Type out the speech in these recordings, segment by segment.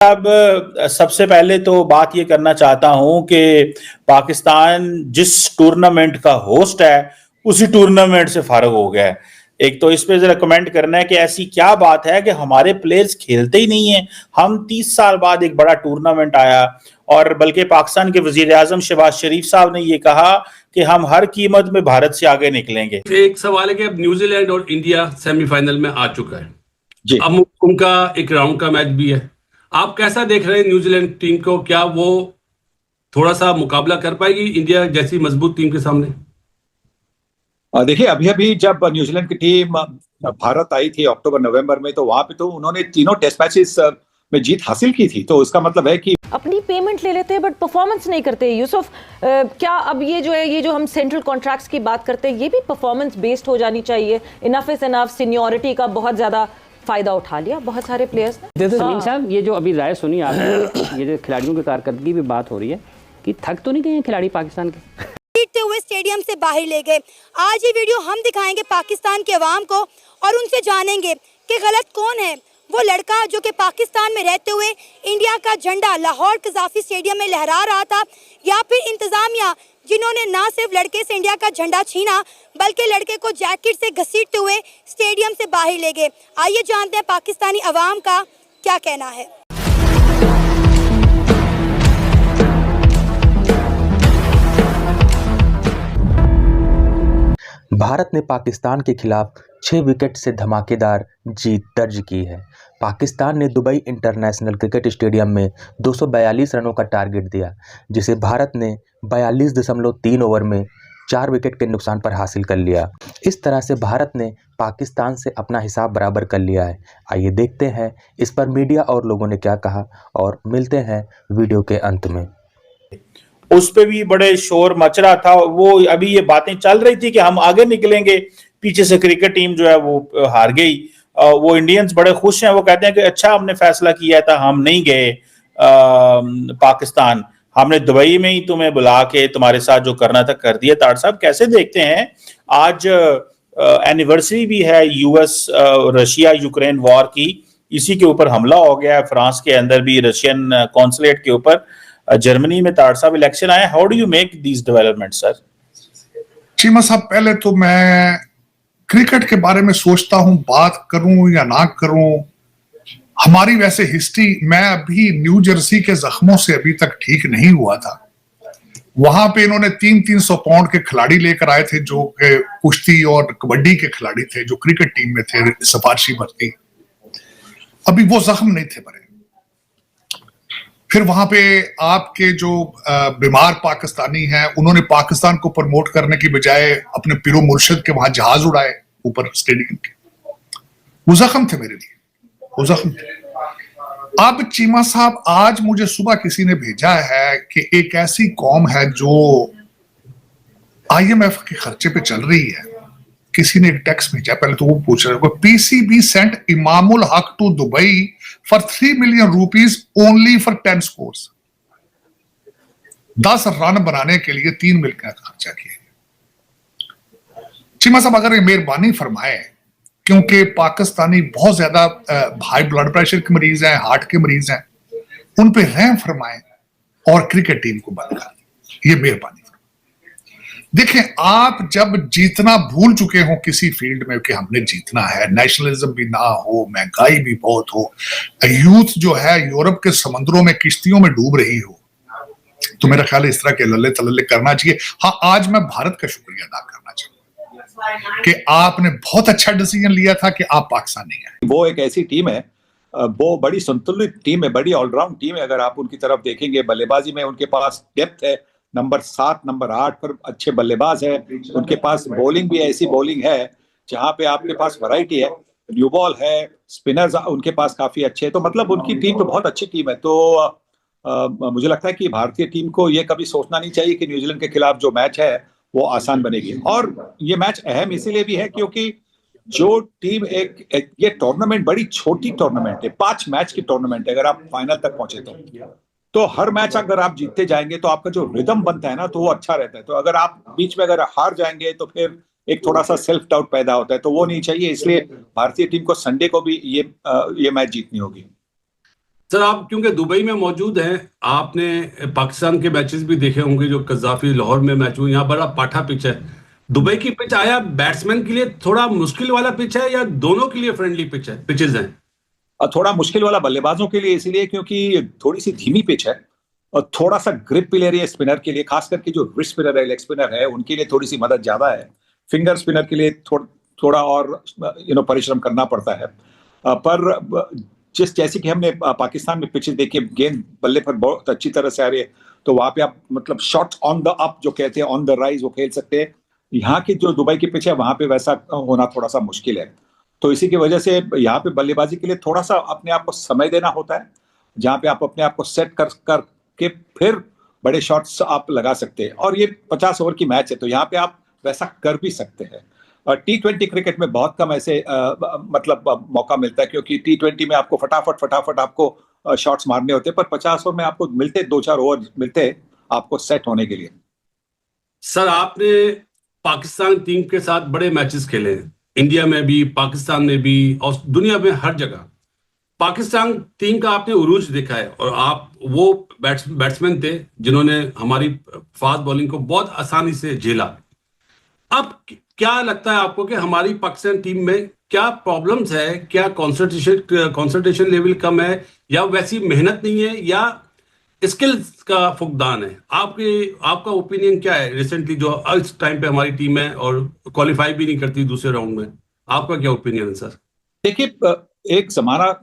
अब सबसे पहले तो बात ये करना चाहता हूं कि पाकिस्तान जिस टूर्नामेंट का होस्ट है उसी टूर्नामेंट से फारग हो गया है। एक तो इस पे जरा कमेंट करना है कि ऐसी क्या बात है कि हमारे प्लेयर्स खेलते ही नहीं है। हम 30 साल बाद एक बड़ा टूर्नामेंट आया और बल्कि पाकिस्तान के वजीर आजम शहबाज शरीफ साहब ने ये कहा कि हम हर कीमत में भारत से आगे निकलेंगे। एक सवाल है कि अब न्यूजीलैंड और इंडिया सेमीफाइनल में आ चुका है जी। अब उनका एक राउंड का मैच भी है। आप कैसा देख रहे हैं न्यूजीलैंड टीम को? क्या वो थोड़ा सा मुकाबला कर पाएगी इंडिया जैसी मजबूत टीम के सामने? देखिए, अभी जब न्यूजीलैंड की टीम भारत आई थी अक्टूबर नवंबर में, तो वहां पे तो उन्होंने तीनों टेस्ट मैचेस में जीत हासिल की थी। तो उसका मतलब है कि अपनी पेमेंट ले लेते हैं बट परफॉर्मेंस नहीं करते। यूसुफ, क्या अब ये जो हम सेंट्रल कॉन्ट्रैक्ट्स की बात करते हैं, ये भी परफॉर्मेंस बेस्ड हो जानी चाहिए? इनफ इज इनफ, सीनियरिटी का बहुत ज्यादा फायदा उठा लिया बहुत सारे प्लेयर्स ने। समीन साहब, ये जो अभी राय सुनी आपने, ये जो खिलाड़ियों की कारकर्दगी की बात हो रही है कि थक तो नहीं गए हैं खिलाड़ी पाकिस्तान के? जीतते हुए स्टेडियम से बाहर ले गए। आज ये वीडियो हम दिखाएंगे पाकिस्तान के अवाम को और उनसे जानेंगे कि गलत कौन है। वो लड़का जो कि पाकिस्तान में रहते हुए इंडिया का झंडा लाहौर कज़ाफी स्टेडियम में लहरा रहा था, या फिर इंतजामिया जिन्होंने ना सिर्फ लड़के से इंडिया का झंडा छीना बल्कि लड़के को जैकेट से घसीटते हुए स्टेडियम से बाहर ले गए। आइए जानते हैं पाकिस्तानी अवाम का क्या कहना है। भारत ने पाकिस्तान के खिलाफ 6 विकेट से धमाकेदार जीत दर्ज की है। पाकिस्तान ने दुबई इंटरनेशनल क्रिकेट स्टेडियम में 242 रनों का टारगेट दिया, जिसे भारत ने 42.3 ओवर में 4 विकेट के नुकसान पर हासिल कर लिया। इस तरह से भारत ने पाकिस्तान से अपना हिसाब बराबर कर लिया है। आइए देखते हैं इस पर मीडिया और लोगों ने क्या कहा और मिलते हैं वीडियो के अंत में। उस पे भी बड़े शोर मच रहा था। वो अभी ये बातें चल रही थी कि हम आगे निकलेंगे, पीछे से क्रिकेट टीम जो है वो हार गई। वो इंडियंस बड़े खुश हैं, वो कहते हैं कि अच्छा हमने फैसला किया था, हम नहीं गए पाकिस्तान, हमने दुबई में ही तुम्हें बुला के तुम्हारे साथ जो करना था कर दिया। ताड़ साहब कैसे देखते हैं? आज एनिवर्सरी भी है यूएस रशिया यूक्रेन वॉर की, इसी के ऊपर हमला हो गया है। फ्रांस के अंदर भी रशियन कॉन्सुलेट के ऊपर, जर्मनी में ताड़ साहब इलेक्शन आए। How do you make these development sir? Cheema साहब, पहले तो मैं क्रिकेट के बारे में सोचता हूं बात करूं या ना करूं। हमारी वैसे हिस्ट्री, मैं अभी न्यू जर्सी के जख्मों से अभी तक ठीक नहीं हुआ था। वहां पे इन्होंने 300 पाउंड के खिलाड़ी लेकर आए थे जो कुश्ती और कबड्डी के खिलाड़ी थे, जो क्रिकेट टीम में थे, सिफारशी भर्ती। अभी वो जख्म नहीं थे भरे। फिर वहां पे आपके जो बीमार पाकिस्तानी हैं, उन्होंने पाकिस्तान को प्रमोट करने की बजाय अपने पीरो मुर्शिद के वहां जहाज उड़ाए ऊपर स्टेडियम के। वो जख्म थे मेरे लिए, वो जख्म थे। अब चीमा साहब, आज मुझे सुबह किसी ने भेजा है कि एक ऐसी कौम है जो IMF के खर्चे पे चल रही है। किसी ने एक टैक्स भेजा, पहले तो वो पूछ रहे हैं, PCB sent Imamul Haq to Dubai for 3 million rupees only for 10 scores. 10 run बनाने के लिए 3 मिलियन का खर्चा किया। चीमा साहब अगर ये मेहरबानी फरमाए, क्योंकि पाकिस्तानी बहुत ज्यादा हाई ब्लड प्रेशर के मरीज हैं, हार्ट के मरीज हैं, उन पे रहम फरमाए और क्रिकेट टीम को बंद कर दें, ये मेहरबानी। देखें, आप जब जीतना भूल चुके हो किसी फील्ड में कि हमने जीतना है, नेशनलिज्म भी ना हो, महंगाई भी बहुत हो, यूथ जो है यूरोप के समंदरों में किश्तियों में डूब रही हो, तो मेरा ख्याल है इस तरह के लल्ले तलल्ले करना चाहिए। हाँ, आज मैं भारत का शुक्रिया अदा करना चाहूंगा कि आपने बहुत अच्छा डिसीजन लिया था कि आप पाकिस्तान नहीं आए। वो एक ऐसी टीम है, वो बड़ी संतुलित टीम है, बड़ी ऑलराउंड टीम है। अगर आप उनकी तरफ देखेंगे, बल्लेबाजी में उनके पास डेप्थ है, नंबर 7 नंबर 8 पर अच्छे बल्लेबाज है। उनके पास बॉलिंग भी ऐसी बॉलिंग है जहां पे आपके पास वैरायटी है, न्यू बॉल है, स्पिनर्स उनके पास काफी अच्छे हैं। तो मतलब उनकी टीम तो बहुत अच्छी टीम है। तो मुझे लगता है कि भारतीय टीम को ये कभी सोचना नहीं चाहिए कि न्यूजीलैंड के खिलाफ जो मैच है वो आसान बनेगी। और ये मैच अहम इसीलिए भी है क्योंकि जो टीम ये टूर्नामेंट बड़ी छोटी टूर्नामेंट है, 5 मैच की टूर्नामेंट है। अगर आप फाइनल तक पहुंचे तो हर मैच अगर आप जीतते जाएंगे तो आपका जो रिदम बनता है ना, तो वो अच्छा रहता है। तो अगर आप बीच में अगर हार जाएंगे तो फिर एक थोड़ा सा सेल्फ डाउट पैदा होता है, तो वो नहीं चाहिए। इसलिए भारतीय टीम को संडे को भी ये मैच जीतनी होगी। सर आप क्योंकि दुबई में मौजूद हैं, आपने पाकिस्तान के मैचेस भी देखे होंगे जो कज़ाफी लाहौर में मैच हुए। यहाँ बड़ा पाठा पिच है। दुबई की पिच आया बैट्समैन के लिए थोड़ा मुश्किल वाला पिच है या दोनों के लिए फ्रेंडली पिचेस हैं? थोड़ा मुश्किल वाला बल्लेबाजों के लिए इसलिए क्योंकि थोड़ी सी धीमी पिच है और थोड़ा सा ग्रिप भी ले रही है स्पिनर के लिए, खास करके जो रिस्ट स्पिनर है, लेग स्पिनर है, उनके लिए थोड़ी सी मदद ज्यादा है। फिंगर स्पिनर के लिए थोड़ा और परिश्रम करना पड़ता है। पर जैसे कि हमने पाकिस्तान में पिचेस देखी, गेंद बल्ले पर बहुत अच्छी तरह से आ रही है, तो वहां पे आप मतलब शॉट ऑन द अप जो कहते हैं, ऑन द राइज, वो खेल सकते हैं। यहाँ की जो दुबई की पिच है वहां पे वैसा होना थोड़ा सा मुश्किल है। तो इसी की वजह से यहाँ पे बल्लेबाजी के लिए थोड़ा सा अपने आप को समय देना होता है, जहां पे आप अपने आप को सेट कर के फिर बड़े शॉट्स आप लगा सकते हैं। और ये 50 ओवर की मैच है, तो यहाँ पे आप वैसा कर भी सकते हैं। और T20 क्रिकेट में बहुत कम ऐसे मतलब मौका मिलता है, क्योंकि T20 में आपको फटाफट आपको शॉट्स मारने होते हैं, पर 50 ओवर में आपको मिलते 2-4 ओवर मिलते हैं आपको सेट होने के लिए। सर आपने पाकिस्तान टीम के साथ बड़े मैचेस खेले हैं, इंडिया में भी, पाकिस्तान में भी और दुनिया में हर जगह। पाकिस्तान टीम का आपने उरूज देखा है और आप वो बैट्समैन थे जिन्होंने हमारी फास्ट बॉलिंग को बहुत आसानी से झेला। अब क्या लगता है आपको कि हमारी पाकिस्तान टीम में क्या प्रॉब्लम्स है? क्या कंसंट्रेशन लेवल कम है, या वैसी मेहनत नहीं है, या स्किल्स का फुकदान है? आपका ओपिनियन क्या है? रिसेंटली जो इस टाइम पे हमारी टीम है और क्वालिफाई भी नहीं करती दूसरे राउंड में, आपका क्या ओपिनियन है सर? देखिए, एक जमाना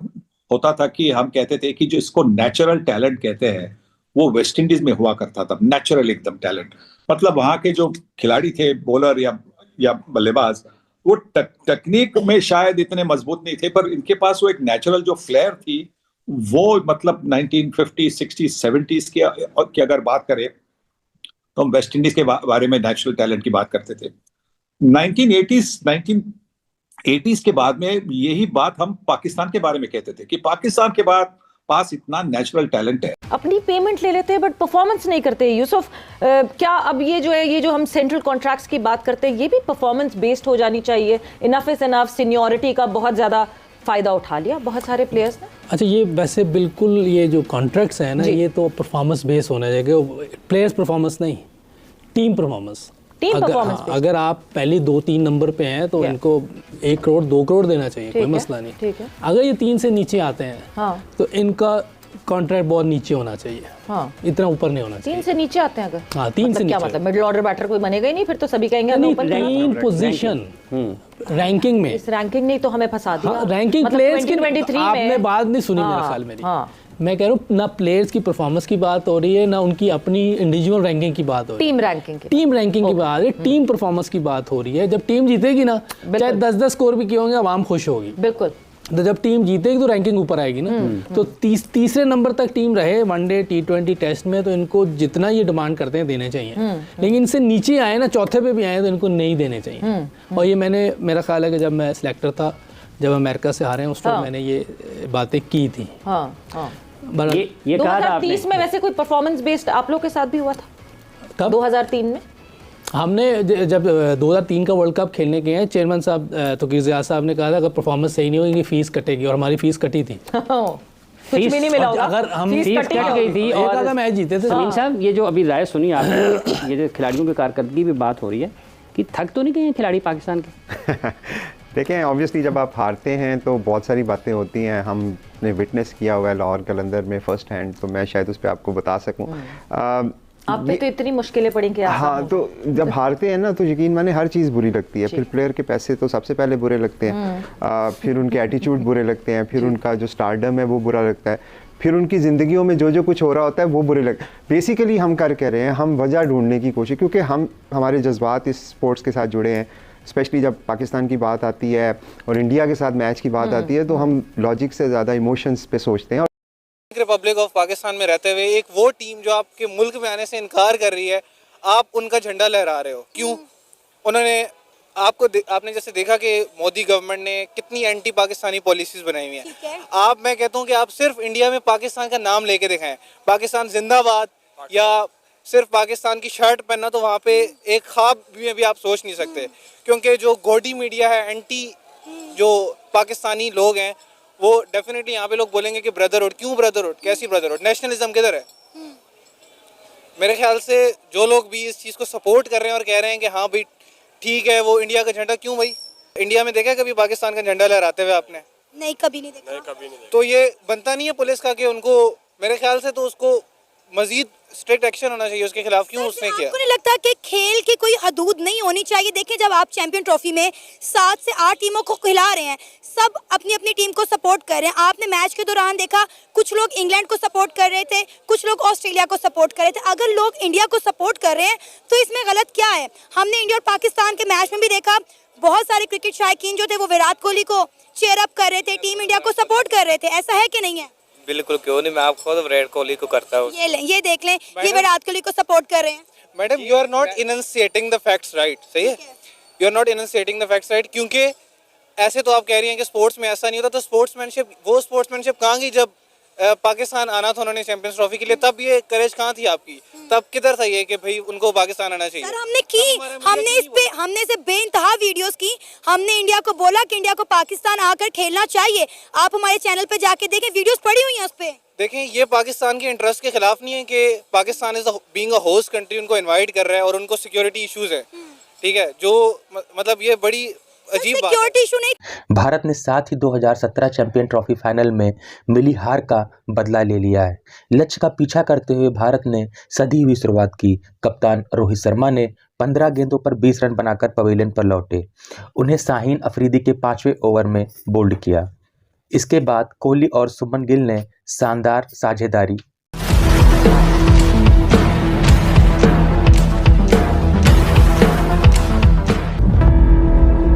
होता था कि हम कहते थे कि जो इसको नेचुरल टैलेंट कहते हैं वो वेस्ट इंडीज में हुआ करता था। नेचुरल एकदम टैलेंट, मतलब वहां के जो खिलाड़ी थे, बॉलर या बल्लेबाज, वो टेक्निक में शायद इतने मजबूत नहीं थे, पर इनके पास वो एक नेचुरल जो फ्लेयर थी, वो मतलब 1950, 60, 70s की अगर बात करें तो हम वेस्ट इंडीज के बारे में नेचुरल टैलेंट की बात करते थे। 1980s के बाद में यही बात हम पाकिस्तान के बारे में कहते थे कि पाकिस्तान के पास इतना नेचुरल टैलेंट है। अपनी पेमेंट ले लेते हैं बट परफॉर्मेंस नहीं करते। यूसुफ, क्या अब ये जो हम सेंट्रल कॉन्ट्रैक्ट्स की बात करते हैं, ये भी परफॉर्मेंस बेस्ड हो जानी चाहिए? इनफ इज इनफ, सीनियरिटी का बहुत ज़्यादा फ़ायदा उठा लिया बहुत सारे प्लेयर्स ने। अच्छा, ये वैसे बिल्कुल ये जो कॉन्ट्रैक्ट्स हैं ना, ये तो परफॉर्मेंस बेस्ड होना चाहिए। प्लेयर्स परफॉर्मेंस नहीं, टीम परफॉर्मेंस। अगर आप पहले 2-3 नंबर पे हैं तो इनको 1 करोड़ 2 करोड़ देना चाहिए, कोई मसला नहीं। ठीक है। अगर ये 3 से नीचे आते हैं तो इनका कॉन्ट्रैक्ट बहुत नीचे होना चाहिए, इतना ऊपर नहीं होना चाहिए। 3 से नीचे आते हैं अगर, हाँ, 3 से नीचे। क्या मतलब मिडिल ऑर्डर बैटर कोई बनेगा ही नहीं, फिर तो सभी कहेंगे टीम पोजीशन रैंकिंग में। इस रैंकिंग ने तो हमें फंसा दिया। रैंकिंग प्लेयर्स की आपने बात नहीं सुनी मेरे ख्याल में। मैं कह रहा हूँ ना प्लेयर्स की परफॉर्मेंस की बात हो रही है, ना उनकी अपनी इंडिविजुअल रैंकिंग की बात हो रही है। टीम रैंकिंग की बात है, टीम परफॉर्मेंस की बात हो रही है। जब टीम जीतेगी ना, चाहे 10-10 स्कोर भी किए होंगे, आवाम खुश होगी। बिल्कुल। तो जब टीम जीतेगी तो रैंकिंग ऊपर आएगी ना। तो तीसरे नंबर तक टीम रहे वनडे T20 टेस्ट में, तो इनको जितना ये डिमांड करते हैं देने चाहिए। लेकिन इनसे नीचे आए ना, चौथे पे भी आए, तो इनको नहीं देने चाहिए। और ये मेरा ख्याल है कि जब मैं सिलेक्टर था, जब अमेरिका से हारे हैं, उस वक्त मैंने ये बातें की थी। ये 2030 में वैसे कोई परफॉर्मेंस बेस्ड आप लोग के साथ भी हुआ था? कब? 2003 में हमने जब 2003 का वर्ल्ड कप खेलने गए हैं, चेयरमैन साहब तौकीर ज़िया साहब ने कहा था अगर परफॉर्मेंस सही नहीं होगी फीस कटेगी, और हमारी फीस कटी थी। कुछ भी नहीं मिला होगा। अगर हम फीस कट गई थी और मैच जीते थे। सलीम साहब, ये जो अभी राय सुनी आपने, ये जो खिलाड़ियों की कारकर्दगी भी बात हो रही है, कि थक तो नहीं गए हैं खिलाड़ी पाकिस्तान के? देखें, ऑब्वियसली जब आप हारते हैं तो बहुत सारी बातें होती हैं। हमने विटनेस किया हुआ है लाहौर कलंदर में फर्स्ट हैंड, तो मैं शायद उस पर आपको बता सकूं। आप पे तो इतनी मुश्किलें पड़ी कि हाँ, तो जब हारते हैं ना तो यकीन माने हर चीज़ बुरी लगती है। फिर प्लेयर के पैसे तो सबसे पहले बुरे लगते हैं, फिर उनके एटीट्यूड बुरे लगते हैं, फिर उनका जो स्टारडम है वो बुरा लगता है, फिर उनकी ज़िंदगियों में जो कुछ हो रहा होता है वो बुरे लगता है। बेसिकली हम कर रहे हैं, हम वजह ढूंढने की कोशिश, क्योंकि हमारे जज्बात इस स्पोर्ट्स के साथ जुड़े हैं। स्पेशली जब पाकिस्तान की बात आती है और इंडिया के साथ मैच की बात आती है, तो हम लॉजिक से ज़्यादा इमोशंस पे सोचते हैं। रिपब्लिक ऑफ पाकिस्तान में रहते हुए एक वो टीम जो आपके मुल्क में आने से इनकार कर रही है, आप उनका झंडा लहरा रहे हो, क्यों? आपने जैसे देखा कि मोदी गवर्नमेंट ने कितनी एंटी पाकिस्तानी पॉलिसीज बनाई हुई हैं। मैं कहता हूं कि आप सिर्फ इंडिया में पाकिस्तान का नाम लेके दिखाएं, पाकिस्तान जिंदाबाद, या सिर्फ पाकिस्तान की शर्ट पहनना, तो वहाँ पे एक ख्वाब में भी आप सोच नहीं सकते। क्योंकि जो गोडी मीडिया है, एंटी जो पाकिस्तानी लोग हैं, वो डेफिनेटली यहाँ पे लोग बोलेंगे कि ब्रदरहुड, क्यों ब्रदरहुड, कैसी ब्रदरहुड, नेशनलिज्म किधर है? मेरे ख्याल से जो लोग भी इस चीज़ को सपोर्ट कर रहे हैं और कह रहे हैं कि हाँ भाई ठीक है वो इंडिया का झंडा, क्यों भाई इंडिया में देखा कभी पाकिस्तान का झंडा लहराते हुए आपने? नहीं, कभी नहीं देखा। तो ये बनता नहीं है पुलिस का कि उनको, मेरे ख्याल से तो उसको मजीद स्ट्रिक्ट एक्शन होना चाहिए उसके खिलाफ। क्यों उसने किया? आपको नहीं लगता कि खेल की कोई हदूद नहीं होनी चाहिए? देखिए जब आप चैंपियन ट्रॉफी में 7 से 8 टीमों को खिला रहे हैं, सब अपनी अपनी टीम को सपोर्ट कर रहे हैं। आपने मैच के दौरान देखा कुछ लोग इंग्लैंड को सपोर्ट कर रहे थे, कुछ लोग ऑस्ट्रेलिया को सपोर्ट कर रहे थे। अगर लोग इंडिया को सपोर्ट कर रहे हैं तो इसमें गलत क्या है? हमने इंडिया और पाकिस्तान के मैच में भी देखा, बहुत सारे क्रिकेट शायकीन जो थे वो विराट कोहली को चीयर अप कर रहे थे, टीम इंडिया को सपोर्ट कर रहे थे। ऐसा है कि नहीं है? बिल्कुल, क्यों नहीं, मैं आपको खुद विराट कोहली को करता हूँ। ये देख लें, ये विराट कोहली को सपोर्ट कर रहे हैं। Madam you are not enunciating the facts right, सही है, you are not enunciating the facts right, क्योंकि ऐसे तो आप कह रही हैं कि स्पोर्ट्स में ऐसा नहीं होता, तो स्पोर्ट्समैनशिप, वो स्पोर्ट्समैनशिप कहाँ गई जब पाकिस्तान आना था उन्होंने चैंपियंस ट्रॉफी के लिए? तब ये करेज कहाँ थी आपकी? तब किधर था ये कि भाई उनको पाकिस्तान आना चाहिए? सर हमने की, हमने इसे बेइंतहा वीडियोस की, हमने इंडिया को बोला कि इंडिया को पाकिस्तान आकर खेलना चाहिए। आप हमारे चैनल पे जाके देखें, वीडियोस पड़ी हुई हैं उस पे। देखें, ये पाकिस्तान के इंटरेस्ट के खिलाफ नहीं है कि Pakistan is being a host country उनको इनवाइट कर रहा है और उनको सिक्योरिटी इश्यूज है, ठीक है, जो मतलब ये बड़ी अजीब बात है। इशू नहीं। भारत ने साथ ही 2017 चैंपियन ट्रॉफी फाइनल में मिली हार का बदला ले लिया है। लक्ष्य का पीछा करते हुए भारत ने सधी हुई शुरुआत की। कप्तान रोहित शर्मा ने 15 गेंदों पर 20 रन बनाकर पवेलियन पर लौटे। उन्हें शाहीन अफरीदी के 5वें ओवर में बोल्ड किया। इसके बाद कोहली और शुभमन गिल ने शानदार साझेदारी